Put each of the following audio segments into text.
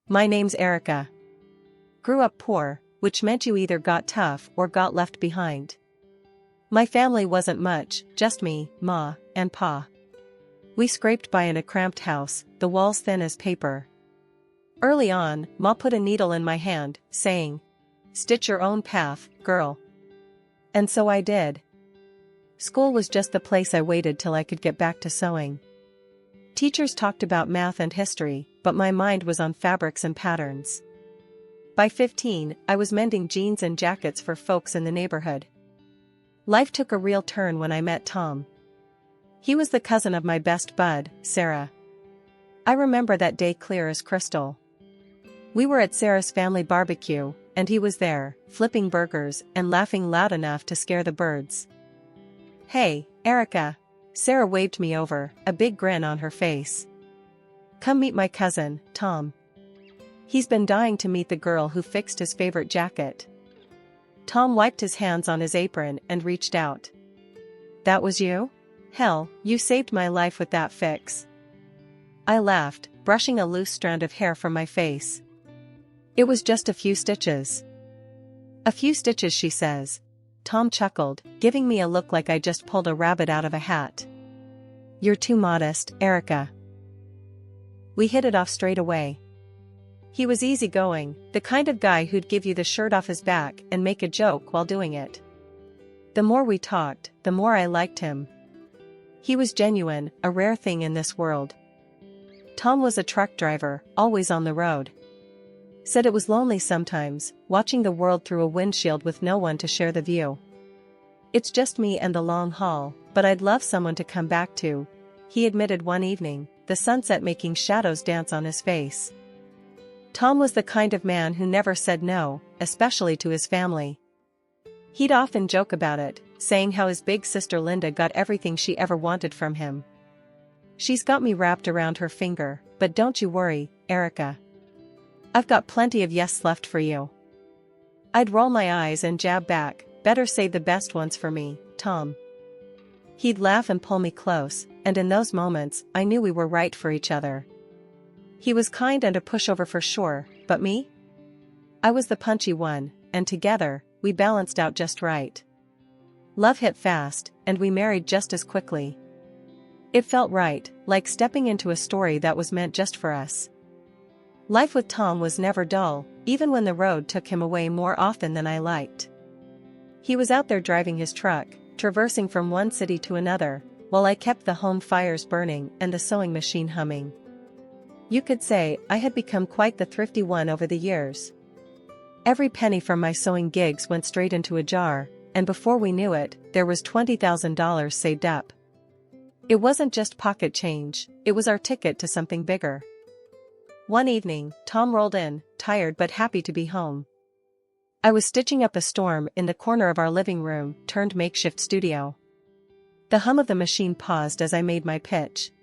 My name's Erica. Grew up poor, which meant you either got tough or got left behind. My family wasn't much, just me, Ma, and Pa. We scraped by in a cramped house, the walls thin as paper. Early on, Ma put a needle in my hand, saying, "Stitch your own path, girl." And so I did. School was just the place I waited till I could get back to sewing. Teachers talked about math and history, but my mind was on fabrics and patterns. By 15, I was mending jeans and jackets for folks in the neighborhood. Life took a real turn when I met Tom. He was the cousin of my best bud, Sarah. I remember that day clear as crystal. We were at Sarah's family barbecue, and he was there, flipping burgers and laughing loud enough to scare the birds. "Hey, Erica." Sarah waved me over, a big grin on her face. "Come meet my cousin, Tom. He's been dying to meet the girl who fixed his favorite jacket." Tom wiped his hands on his apron and reached out. "That was you? Hell, you saved my life with that fix." I laughed, brushing a loose strand of hair from my face. "It was just a few stitches." "A few stitches," she says. Tom chuckled, giving me a look like I just pulled a rabbit out of a hat. "You're too modest, Erica." We hit it off straight away. He was easygoing, the kind of guy who'd give you the shirt off his back and make a joke while doing it. The more we talked, the more I liked him. He was genuine, a rare thing in this world. Tom was a truck driver, always on the road. Said it was lonely sometimes, watching the world through a windshield with no one to share the view. "It's just me and the long haul, but I'd love someone to come back to," he admitted one evening, the sunset making shadows dance on his face. Tom was the kind of man who never said no, especially to his family. He'd often joke about it, saying how his big sister Linda got everything she ever wanted from him. "She's got me wrapped around her finger, but don't you worry, Erica. I've got plenty of yes left for you." I'd roll my eyes and jab back, "Better save the best ones for me, Tom." He'd laugh and pull me close, and in those moments, I knew we were right for each other. He was kind and a pushover for sure, but me? I was the punchy one, and together, we balanced out just right. Love hit fast, and we married just as quickly. It felt right, like stepping into a story that was meant just for us. Life with Tom was never dull, even when the road took him away more often than I liked. He was out there driving his truck, traversing from one city to another, while I kept the home fires burning and the sewing machine humming. You could say I had become quite the thrifty one over the years. Every penny from my sewing gigs went straight into a jar, and before we knew it, there was $20,000 saved up. It wasn't just pocket change, it was our ticket to something bigger. One evening, Tom rolled in, tired but happy to be home. I was stitching up a storm in the corner of our living room, turned makeshift studio. The hum of the machine paused as I made my pitch.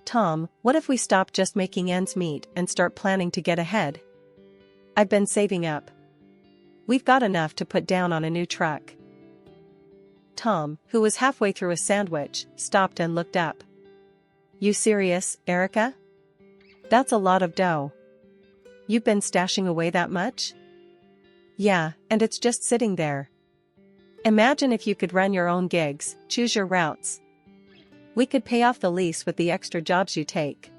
"Tom, what if we stop just making ends meet and start planning to get ahead? I've been saving up. We've got enough to put down on a new truck." Tom, who was halfway through a sandwich, stopped and looked up. "You serious, Erica? That's a lot of dough. You've been stashing away that much?" "Yeah, and it's just sitting there. Imagine if you could run your own gigs, choose your routes. We could pay off the lease with the extra jobs you take."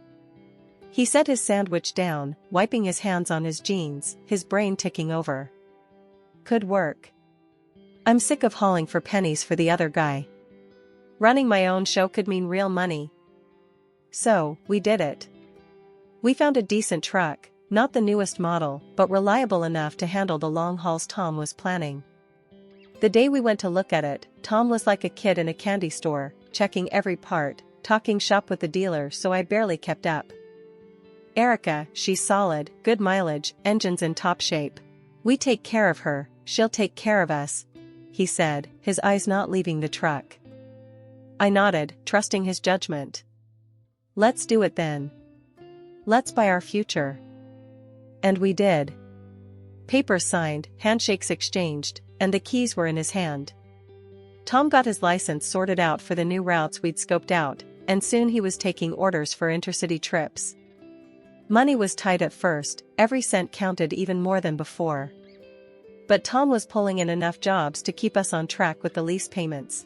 He set his sandwich down, wiping his hands on his jeans, his brain ticking over. Could work. I'm sick of hauling for pennies for the other guy. Running my own show could mean real money. So, we did it. We found a decent truck, not the newest model, but reliable enough to handle the long hauls Tom was planning. The day we went to look at it, Tom was like a kid in a candy store, checking every part, talking shop with the dealer so I barely kept up. "Erica, she's solid, good mileage, engines in top shape. We take care of her, she'll take care of us," he said, his eyes not leaving the truck. I nodded, trusting his judgment. "Let's do it then. Let's buy our future." And we did. Papers signed, handshakes exchanged, and the keys were in his hand. Tom got his license sorted out for the new routes we'd scoped out, and soon he was taking orders for intercity trips. Money was tight at first, every cent counted even more than before. But Tom was pulling in enough jobs to keep us on track with the lease payments.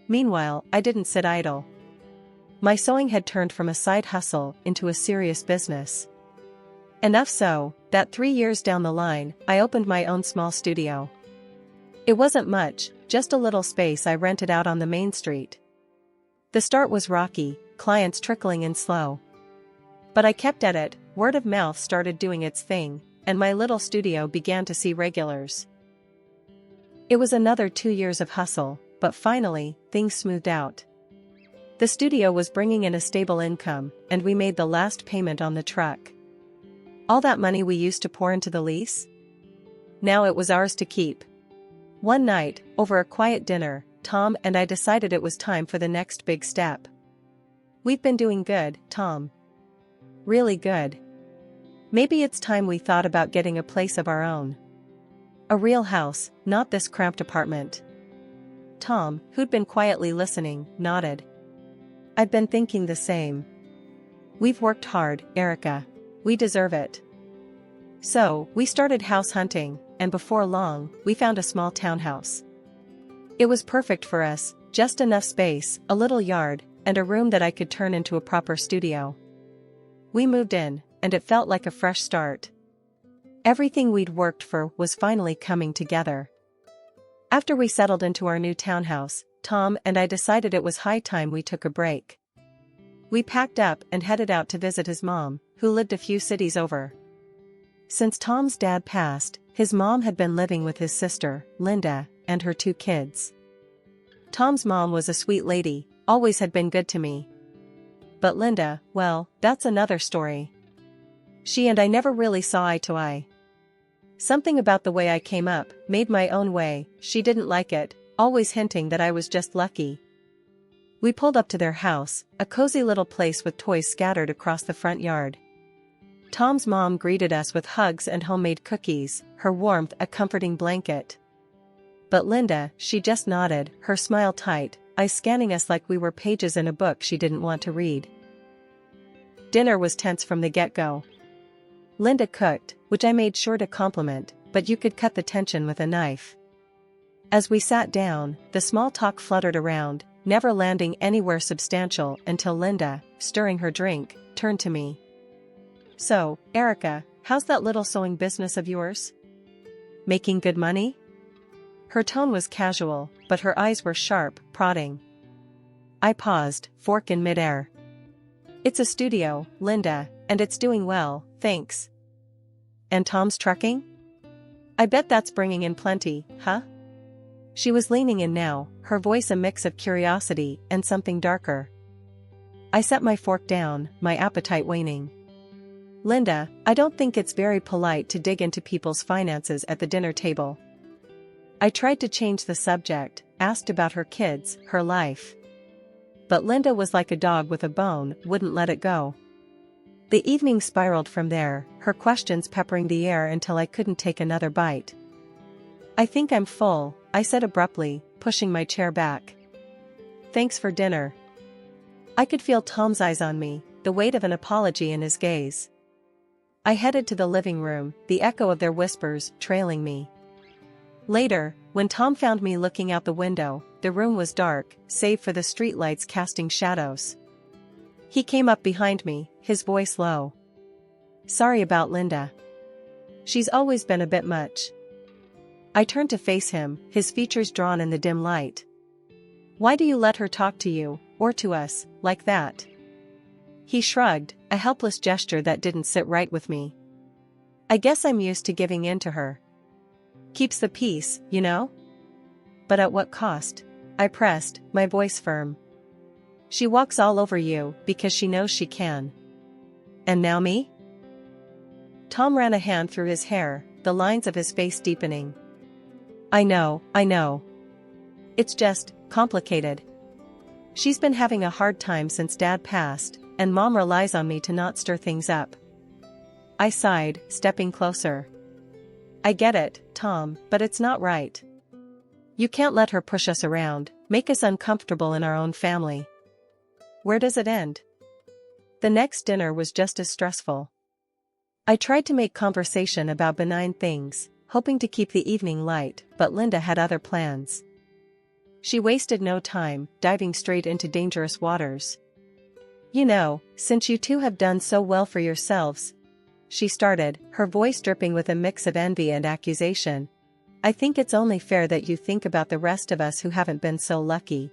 Meanwhile, I didn't sit idle. My sewing had turned from a side hustle into a serious business. Enough so, that 3 years down the line, I opened my own small studio. It wasn't much, just a little space I rented out on the main street. The start was rocky, clients trickling in slow. But I kept at it, word of mouth started doing its thing, and my little studio began to see regulars. It was another 2 years of hustle, but finally, things smoothed out. The studio was bringing in a stable income, and we made the last payment on the truck. All that money we used to pour into the lease? Now it was ours to keep. One night, over a quiet dinner, Tom and I decided it was time for the next big step. We've been doing good, Tom. Really good. Maybe it's time we thought about getting a place of our own. A real house, not this cramped apartment. Tom, who'd been quietly listening, nodded. I've been thinking the same. We've worked hard, Erica. We deserve it. So, we started house hunting, and before long, we found a small townhouse. It was perfect for us, just enough space, a little yard, and a room that I could turn into a proper studio. We moved in, and it felt like a fresh start. Everything we'd worked for was finally coming together. After we settled into our new townhouse, Tom and I decided it was high time we took a break. We packed up and headed out to visit his mom, who lived a few cities over. Since Tom's dad passed, his mom had been living with his sister, Linda, and her 2 kids. Tom's mom was a sweet lady, always had been good to me. But Linda, well, that's another story. She and I never really saw eye to eye. Something about the way I came up, made my own way, she didn't like it, always hinting that I was just lucky. We pulled up to their house, a cozy little place with toys scattered across the front yard. Tom's mom greeted us with hugs and homemade cookies, her warmth a comforting blanket. But Linda, she just nodded, her smile tight, eyes scanning us like we were pages in a book she didn't want to read. Dinner was tense from the get-go. Linda cooked, which I made sure to compliment, but you could cut the tension with a knife. As we sat down, the small talk fluttered around, never landing anywhere substantial until Linda, stirring her drink, turned to me. So, Erica, how's that little sewing business of yours? Making good money? Her tone was casual, but her eyes were sharp, prodding. I paused, fork in midair. It's a studio, Linda, and it's doing well, thanks. And Tom's trucking? I bet that's bringing in plenty, huh? She was leaning in now, her voice a mix of curiosity and something darker. I set my fork down, my appetite waning. Linda, I don't think it's very polite to dig into people's finances at the dinner table. I tried to change the subject, asked about her kids, her life. But Linda was like a dog with a bone, wouldn't let it go. The evening spiraled from there, her questions peppering the air until I couldn't take another bite. I think I'm full, I said abruptly, pushing my chair back. Thanks for dinner. I could feel Tom's eyes on me, the weight of an apology in his gaze. I headed to the living room, the echo of their whispers trailing me. Later, when Tom found me looking out the window, the room was dark, save for the streetlights casting shadows. He came up behind me, his voice low. Sorry about Linda. She's always been a bit much. I turned to face him, his features drawn in the dim light. Why do you let her talk to you, or to us, like that? He shrugged, a helpless gesture that didn't sit right with me. I guess I'm used to giving in to her. Keeps the peace, you know? But at what cost? I pressed, my voice firm. She walks all over you because she knows she can. And now me? Tom ran a hand through his hair, the lines of his face deepening. I know. It's just complicated. She's been having a hard time since Dad passed, and Mom relies on me to not stir things up. I sighed, stepping closer. I get it, Tom, but it's not right. You can't let her push us around, make us uncomfortable in our own family. Where does it end? The next dinner was just as stressful. I tried to make conversation about benign things, hoping to keep the evening light, but Linda had other plans. She wasted no time, diving straight into dangerous waters. "You know, since you two have done so well for yourselves," she started, her voice dripping with a mix of envy and accusation, "I think it's only fair that you think about the rest of us who haven't been so lucky."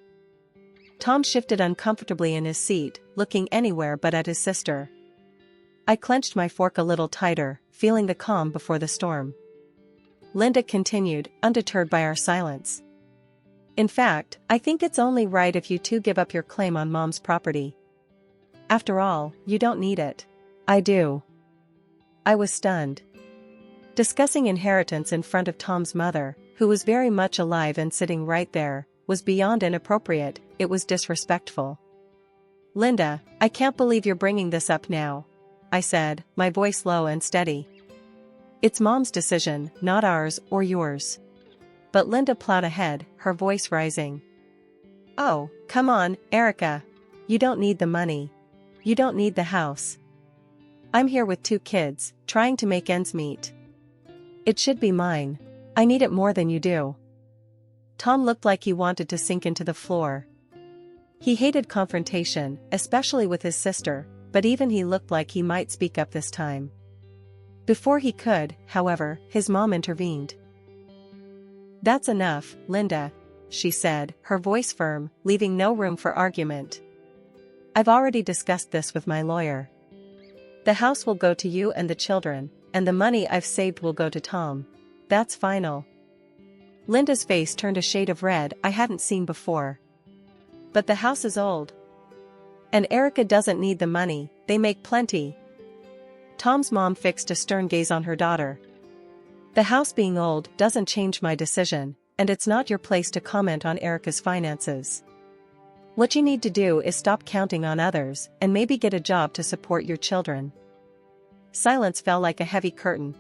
Tom shifted uncomfortably in his seat, looking anywhere but at his sister. I clenched my fork a little tighter, feeling the calm before the storm. Linda continued, undeterred by our silence. "In fact, I think it's only right if you two give up your claim on Mom's property. After all, you don't need it." "I do." I was stunned. Discussing inheritance in front of Tom's mother, who was very much alive and sitting right there, was beyond inappropriate, it was disrespectful. "Linda, I can't believe you're bringing this up now," I said, my voice low and steady. "It's Mom's decision, not ours or yours." But Linda plowed ahead, her voice rising. "Oh, come on, Erica. You don't need the money. You don't need the house. I'm here with 2 kids, trying to make ends meet. It should be mine. I need it more than you do." Tom looked like he wanted to sink into the floor. He hated confrontation, especially with his sister, but even he looked like he might speak up this time. Before he could, however, his mom intervened. "That's enough, Linda," she said, her voice firm, leaving no room for argument. "I've already discussed this with my lawyer. The house will go to you and the children, and the money I've saved will go to Tom. That's final." Linda's face turned a shade of red I hadn't seen before. "But the house is old. And Erica doesn't need the money, they make plenty." Tom's mom fixed a stern gaze on her daughter. "The house being old doesn't change my decision, and it's not your place to comment on Erica's finances. What you need to do is stop counting on others and maybe get a job to support your children." Silence fell like a heavy curtain.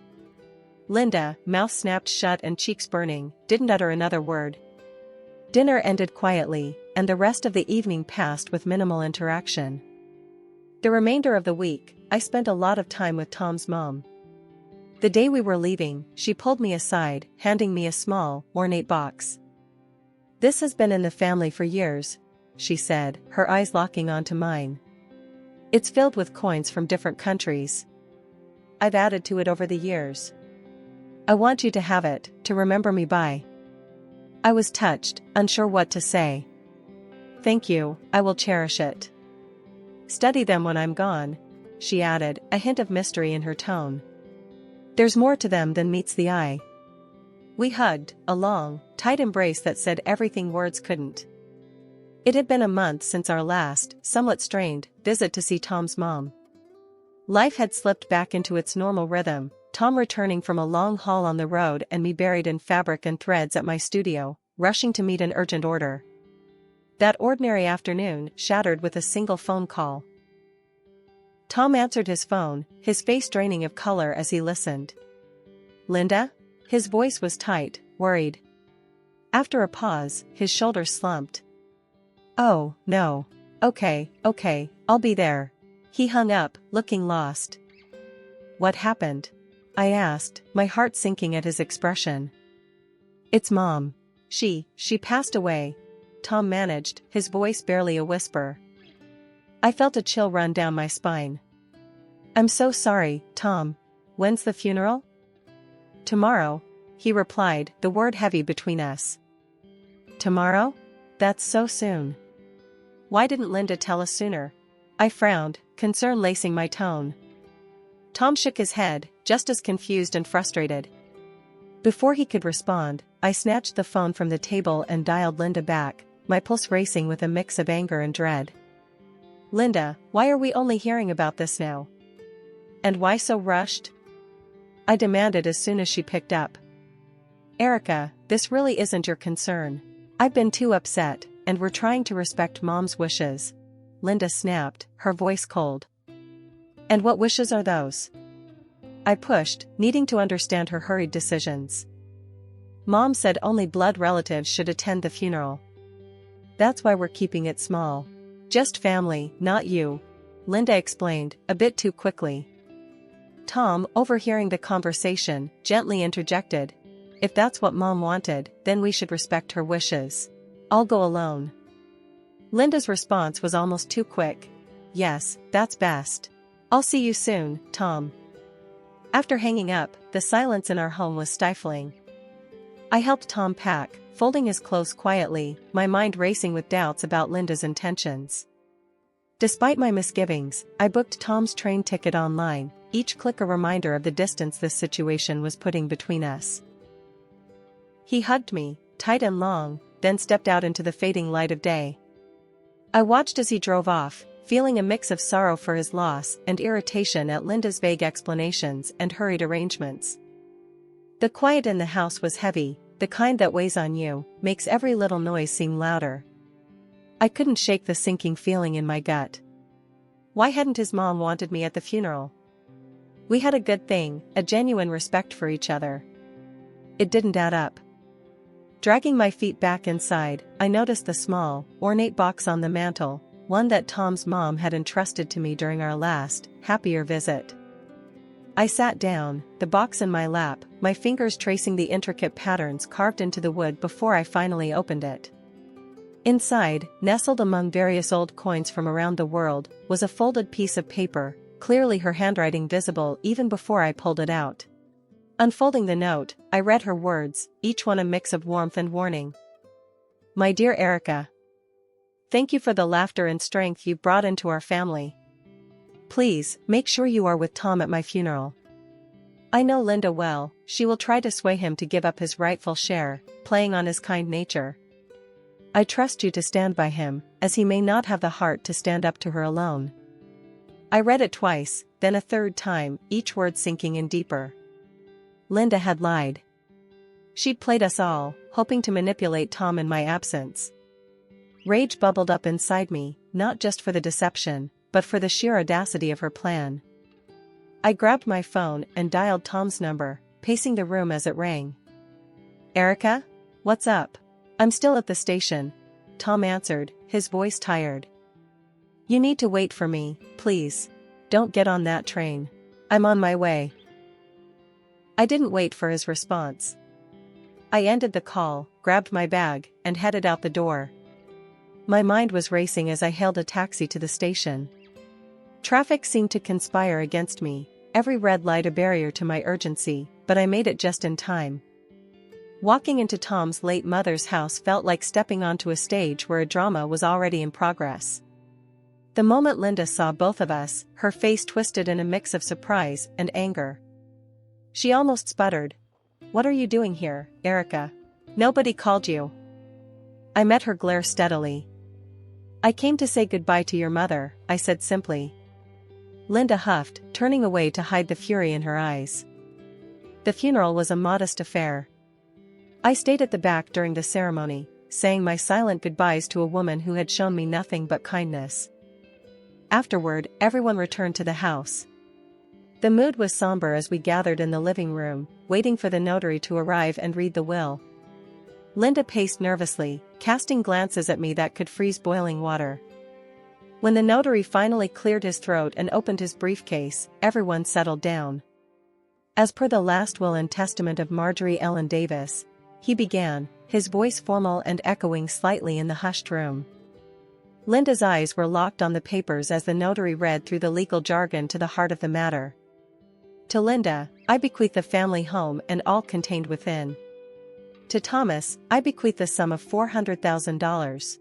Linda, mouth snapped shut and cheeks burning, didn't utter another word. Dinner ended quietly, and the rest of the evening passed with minimal interaction. The remainder of the week, I spent a lot of time with Tom's mom. The day we were leaving, she pulled me aside, handing me a small, ornate box. "This has been in the family for years," she said, her eyes locking onto mine. "It's filled with coins from different countries. I've added to it over the years. I want you to have it, to remember me by." I was touched, unsure what to say. "Thank you, I will cherish it. Study them when I'm gone," she added, a hint of mystery in her tone. "There's more to them than meets the eye." We hugged, a long, tight embrace that said everything words couldn't. It had been a month since our last, somewhat strained, visit to see Tom's mom. Life had slipped back into its normal rhythm, Tom returning from a long haul on the road and me buried in fabric and threads at my studio, rushing to meet an urgent order. That ordinary afternoon shattered with a single phone call. Tom answered his phone, his face draining of color as he listened. "Linda?" His voice was tight, worried. After a pause, his shoulders slumped. "Oh, no. Okay, I'll be there." He hung up, looking lost. "What happened?" I asked, my heart sinking at his expression. "It's Mom. She passed away," Tom managed, his voice barely a whisper. I felt a chill run down my spine. "I'm so sorry, Tom. When's the funeral?" "Tomorrow," he replied, the word heavy between us. "Tomorrow? That's so soon. Why didn't Linda tell us sooner?" I frowned, concern lacing my tone. Tom shook his head, just as confused and frustrated. Before he could respond, I snatched the phone from the table and dialed Linda back, my pulse racing with a mix of anger and dread. "Linda, why are we only hearing about this now? And why so rushed?" I demanded as soon as she picked up. "Erica, this really isn't your concern. I've been too upset, and we're trying to respect Mom's wishes," Linda snapped, her voice cold. "And what wishes are those?" I pushed, needing to understand her hurried decisions. "Mom said only blood relatives should attend the funeral. That's why we're keeping it small. Just family, not you," Linda explained, a bit too quickly. Tom, overhearing the conversation, gently interjected. If that's what Mom wanted, then we should respect her wishes. I'll go alone. Linda's response was almost too quick. Yes, that's best. I'll see you soon, Tom. After hanging up, the silence in our home was stifling. I helped Tom pack, folding his clothes quietly, my mind racing with doubts about Linda's intentions. Despite my misgivings, I booked Tom's train ticket online, each click a reminder of the distance this situation was putting between us. He hugged me, tight and long, then stepped out into the fading light of day. I watched as he drove off, feeling a mix of sorrow for his loss and irritation at Linda's vague explanations and hurried arrangements. The quiet in the house was heavy, the kind that weighs on you, makes every little noise seem louder. I couldn't shake the sinking feeling in my gut. Why hadn't his mom wanted me at the funeral? We had a good thing, a genuine respect for each other. It didn't add up. Dragging my feet back inside, I noticed the small, ornate box on the mantel, one that Tom's mom had entrusted to me during our last, happier visit. I sat down, the box in my lap, my fingers tracing the intricate patterns carved into the wood before I finally opened it. Inside, nestled among various old coins from around the world, was a folded piece of paper, clearly her handwriting visible even before I pulled it out. Unfolding the note, I read her words, each one a mix of warmth and warning. My dear Erica. Thank you for the laughter and strength you've brought into our family. Please, make sure you are with Tom at my funeral. I know Linda well, she will try to sway him to give up his rightful share, playing on his kind nature. I trust you to stand by him, as he may not have the heart to stand up to her alone. I read it twice, then a third time, each word sinking in deeper. Linda had lied. She'd played us all, hoping to manipulate Tom in my absence. Rage bubbled up inside me, not just for the deception, but for the sheer audacity of her plan. I grabbed my phone and dialed Tom's number, pacing the room as it rang. Erica? What's up? I'm still at the station, Tom answered, his voice tired. You need to wait for me, please. Don't get on that train. I'm on my way. I didn't wait for his response. I ended the call, grabbed my bag, and headed out the door. My mind was racing as I hailed a taxi to the station. Traffic seemed to conspire against me, every red light a barrier to my urgency, but I made it just in time. Walking into Tom's late mother's house felt like stepping onto a stage where a drama was already in progress. The moment Linda saw both of us, her face twisted in a mix of surprise and anger. She almost sputtered. What are you doing here, Erica? Nobody called you. I met her glare steadily. I came to say goodbye to your mother, I said simply. Linda huffed, turning away to hide the fury in her eyes. The funeral was a modest affair. I stayed at the back during the ceremony, saying my silent goodbyes to a woman who had shown me nothing but kindness. Afterward, everyone returned to the house. The mood was somber as we gathered in the living room, waiting for the notary to arrive and read the will. Linda paced nervously, casting glances at me that could freeze boiling water. When the notary finally cleared his throat and opened his briefcase, everyone settled down. As per the last will and testament of Marjorie Ellen Davis, he began, his voice formal and echoing slightly in the hushed room. Linda's eyes were locked on the papers as the notary read through the legal jargon to the heart of the matter. To Linda, I bequeath the family home and all contained within. To Thomas, I bequeath the sum of $400,000.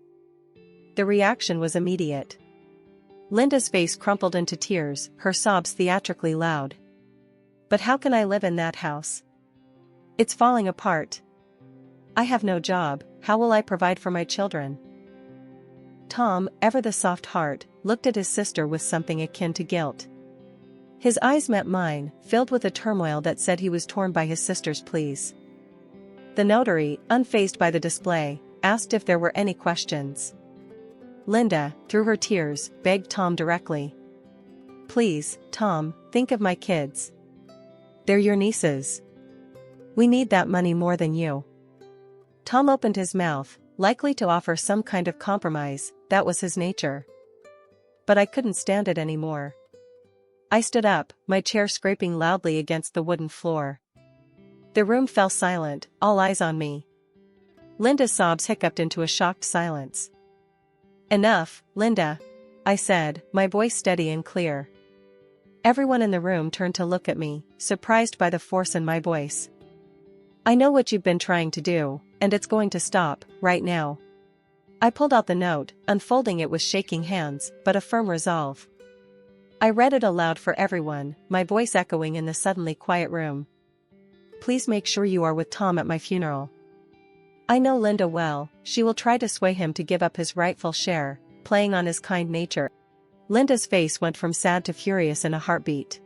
The reaction was immediate. Linda's face crumpled into tears, her sobs theatrically loud. But how can I live in that house? It's falling apart. I have no job, how will I provide for my children? Tom, ever the soft heart, looked at his sister with something akin to guilt. His eyes met mine, filled with a turmoil that said he was torn by his sister's pleas. The notary, unfazed by the display, asked if there were any questions. Linda, through her tears, begged Tom directly. Please, Tom, think of my kids. They're your nieces. We need that money more than you. Tom opened his mouth, likely to offer some kind of compromise, that was his nature. but I couldn't stand it anymore. I stood up, my chair scraping loudly against the wooden floor. The room fell silent, all eyes on me. Linda's sobs hiccuped into a shocked silence. "Enough, Linda," I said, my voice steady and clear. Everyone in the room turned to look at me, surprised by the force in my voice. "I know what you've been trying to do, and it's going to stop, right now." I pulled out the note, unfolding it with shaking hands, but a firm resolve. I read it aloud for everyone, my voice echoing in the suddenly quiet room. "Please make sure you are with Tom at my funeral. I know Linda well, she will try to sway him to give up his rightful share, playing on his kind nature." Linda's face went from sad to furious in a heartbeat.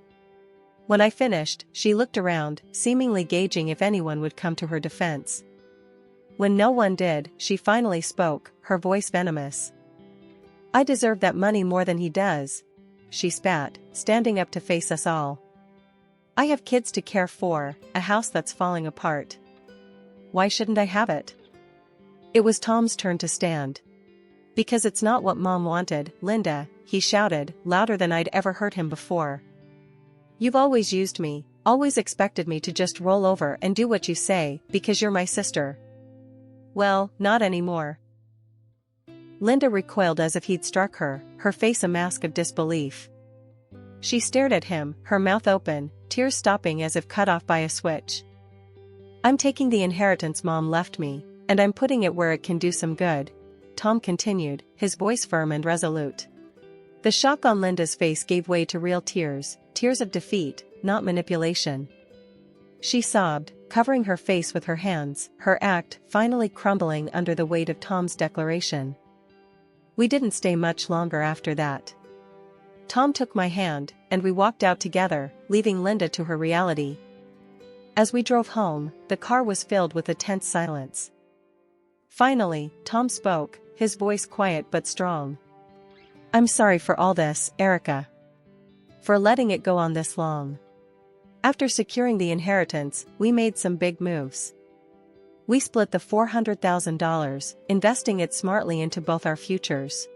When I finished, she looked around, seemingly gauging if anyone would come to her defense. When no one did, she finally spoke, her voice venomous. "I deserve that money more than he does," she spat, standing up to face us all. "I have kids to care for, a house that's falling apart. Why shouldn't I have it?" It was Tom's turn to stand. "Because it's not what Mom wanted, Linda," he shouted, louder than I'd ever heard him before. "You've always used me, always expected me to just roll over and do what you say, because you're my sister. Well, not anymore." Linda recoiled as if he'd struck her, her face a mask of disbelief. She stared at him, her mouth open, tears stopping as if cut off by a switch. "I'm taking the inheritance Mom left me, and I'm putting it where it can do some good," Tom continued, his voice firm and resolute. The shock on Linda's face gave way to real tears, tears of defeat, not manipulation. She sobbed, covering her face with her hands, her act finally crumbling under the weight of Tom's declaration. We didn't stay much longer after that. Tom took my hand, and we walked out together, leaving Linda to her reality. As we drove home, the car was filled with a tense silence. Finally, Tom spoke, his voice quiet but strong. "I'm sorry for all this, Erica. For letting it go on this long. After securing the inheritance, we made some big moves. We split the $400,000, investing it smartly into both our futures.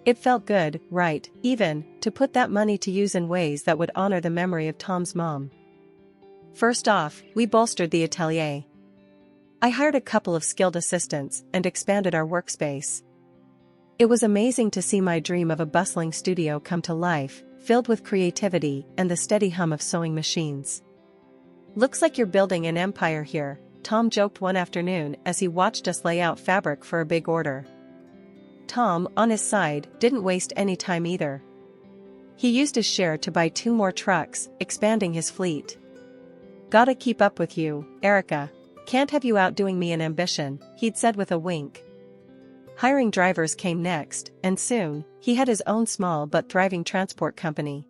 It felt good, right, even, to put that money to use in ways that would honor the memory of Tom's mom. First off, we bolstered the atelier. I hired a couple of skilled assistants and expanded our workspace. It was amazing to see my dream of a bustling studio come to life, filled with creativity and the steady hum of sewing machines. "Looks like you're building an empire here," Tom joked one afternoon as he watched us lay out fabric for a big order. Tom, on his side, didn't waste any time either. He used his share to buy 2 more trucks, expanding his fleet. "Gotta keep up with you, Erica. Can't have you outdoing me in ambition," he'd said with a wink. Hiring drivers came next, and soon, he had his own small but thriving transport company.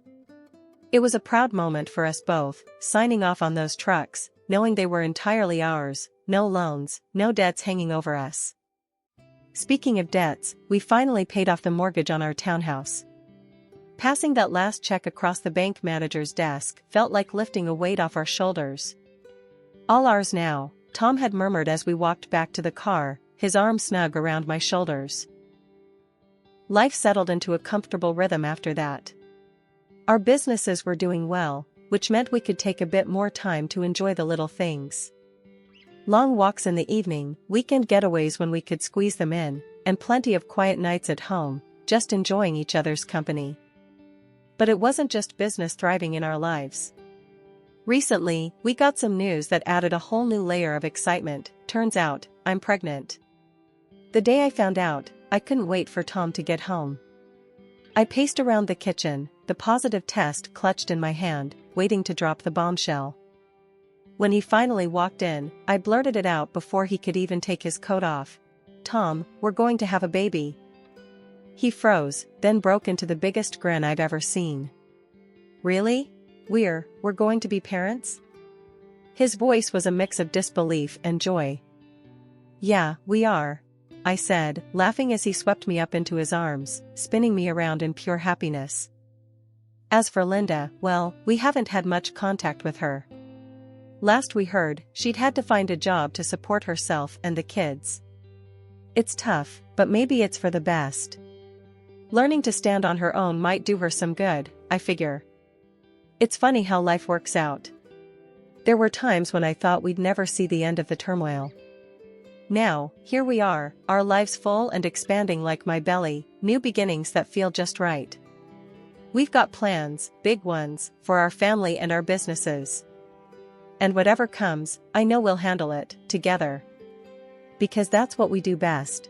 It was a proud moment for us both, signing off on those trucks, knowing they were entirely ours, no loans, no debts hanging over us. Speaking of debts, we finally paid off the mortgage on our townhouse. Passing that last check across the bank manager's desk felt like lifting a weight off our shoulders. "All ours now," Tom had murmured as we walked back to the car, his arm snug around my shoulders. Life settled into a comfortable rhythm after that. Our businesses were doing well, which meant we could take a bit more time to enjoy the little things. Long walks in the evening, weekend getaways when we could squeeze them in, and plenty of quiet nights at home, just enjoying each other's company. But it wasn't just business thriving in our lives. Recently, we got some news that added a whole new layer of excitement. Turns out, I'm pregnant. The day I found out, I couldn't wait for Tom to get home. I paced around the kitchen, the positive test clutched in my hand, waiting to drop the bombshell. When he finally walked in, I blurted it out before he could even take his coat off. "Tom, we're going to have a baby." He froze, then broke into the biggest grin I've ever seen. "Really? We're going to be parents?" His voice was a mix of disbelief and joy. "Yeah, we are," I said, laughing as he swept me up into his arms, spinning me around in pure happiness. As for Linda, well, we haven't had much contact with her. Last we heard, she'd had to find a job to support herself and the kids. It's tough, but maybe it's for the best. Learning to stand on her own might do her some good, I figure. It's funny how life works out. There were times when I thought we'd never see the end of the turmoil. Now, here we are, our lives full and expanding like my belly, new beginnings that feel just right. We've got plans, big ones, for our family and our businesses. And whatever comes, I know we'll handle it, together. Because that's what we do best.